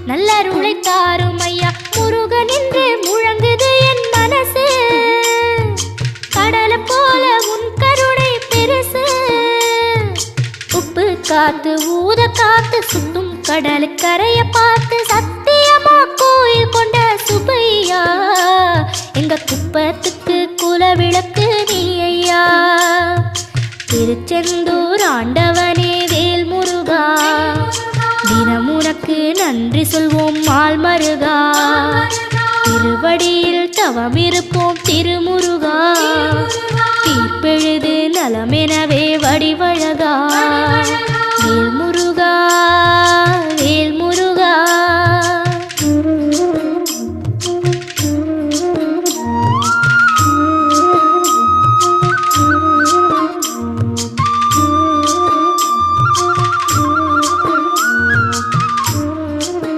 நல்லருளை தாரும் ஐயா முருகன் என்று முழங்குது என் மனசு. கடலை போல உன் கருணை பெருசு. உப்பு காத்து ஊத காத்து சுத்தும் கடலுக்கரைய பார்த்து சத்தியமா கோயில் கொண்ட சுப்பையா. எங்க குப்பத்துக்கு குலவிளக்கு நீ ஐயா. திருச்செந்தூர் ஆண்டவனே வேல் முருகா, தினம் உனக்கு நன்றி சொல்வோம் மால் மருகா. திருவடியில் தவம் இருப்போம் திருமுருகா, தீர்ப்பெழுது நலமெனவே வடிவழகா. வேல் முருகா